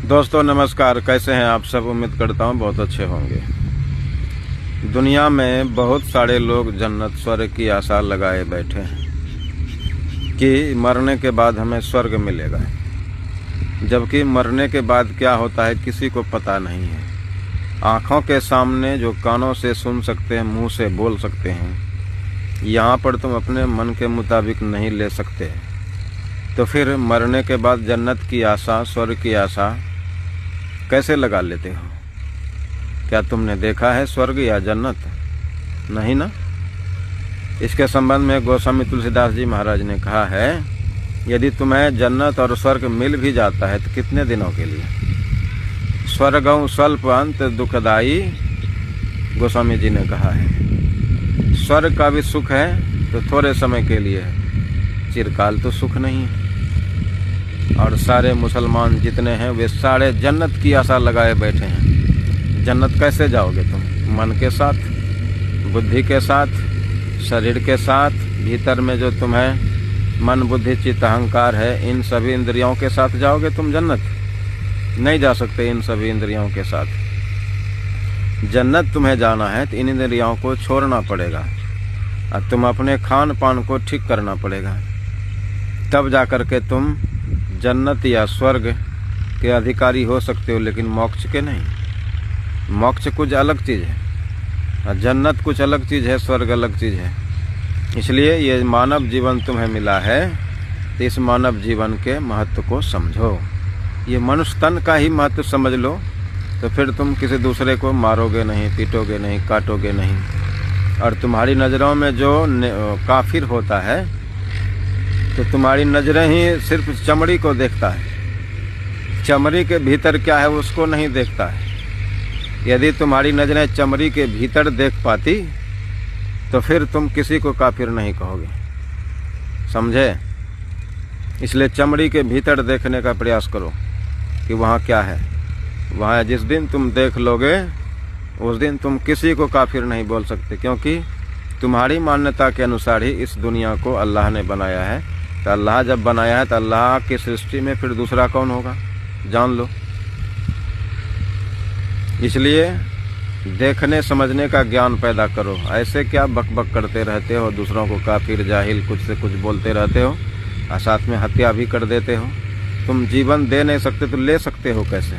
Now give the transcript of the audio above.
दोस्तों नमस्कार, कैसे हैं आप सब। उम्मीद करता हूँ बहुत अच्छे होंगे। दुनिया में बहुत सारे लोग जन्नत स्वर्ग की आशा लगाए बैठे हैं कि मरने के बाद हमें स्वर्ग मिलेगा, जबकि मरने के बाद क्या होता है किसी को पता नहीं है। आँखों के सामने जो कानों से सुन सकते हैं, मुंह से बोल सकते हैं, यहाँ पर तुम अपने मन के मुताबिक नहीं ले सकते। तो फिर मरने के बाद जन्नत की आशा, स्वर्ग की आशा कैसे लगा लेते हो? क्या तुमने देखा है स्वर्ग या जन्नत? नहीं ना। इसके संबंध में गोस्वामी तुलसीदास जी महाराज ने कहा है, यदि तुम्हें जन्नत और स्वर्ग मिल भी जाता है तो कितने दिनों के लिए? स्वर्गं स्वल्प अंत दुखदाई, गोस्वामी जी ने कहा है। स्वर्ग का भी सुख है तो थोड़े समय के लिए है, चिरकाल तो सुख नहीं है। और सारे मुसलमान जितने हैं वे सारे जन्नत की आशा लगाए बैठे हैं। जन्नत कैसे जाओगे तुम? मन के साथ, बुद्धि के साथ, शरीर के साथ, भीतर में जो तुम्हें मन बुद्धि चित्त अहंकार है, इन सभी इंद्रियों के साथ जाओगे तुम जन्नत? नहीं जा सकते इन सभी इंद्रियों के साथ। जन्नत तुम्हें जाना है तो इन इंद्रियों को छोड़ना पड़ेगा और तुम अपने खान पान को ठीक करना पड़ेगा, तब जाकर के तुम जन्नत या स्वर्ग के अधिकारी हो सकते हो, लेकिन मोक्ष के नहीं। मोक्ष कुछ अलग चीज़ है और जन्नत कुछ अलग चीज़ है, स्वर्ग अलग चीज़ है। इसलिए ये मानव जीवन तुम्हें मिला है तो इस मानव जीवन के महत्व को समझो। ये मनुष्य तन का ही महत्व समझ लो तो फिर तुम किसी दूसरे को मारोगे नहीं, पीटोगे नहीं, काटोगे नहीं। और तुम्हारी नज़रों में जो काफिर होता है तो तुम्हारी नज़रें ही सिर्फ चमड़ी को देखता है, चमड़ी के भीतर क्या है उसको नहीं देखता है। यदि तुम्हारी नज़रें चमड़ी के भीतर देख पाती तो फिर तुम किसी को काफिर नहीं कहोगे, समझे? इसलिए चमड़ी के भीतर देखने का प्रयास करो कि वहाँ क्या है। वहाँ जिस दिन तुम देख लोगे उस दिन तुम किसी को काफिर नहीं बोल सकते, क्योंकि तुम्हारी मान्यता के अनुसार ही इस दुनिया को अल्लाह ने बनाया है। तो अल्लाह जब बनाया है तो अल्लाह की सृष्टि में फिर दूसरा कौन होगा, जान लो। इसलिए देखने समझने का ज्ञान पैदा करो। ऐसे क्या बक बक करते रहते हो, दूसरों को काफिर जाहिल कुछ से कुछ बोलते रहते हो और साथ में हत्या भी कर देते हो। तुम जीवन दे नहीं सकते तो ले सकते हो कैसे?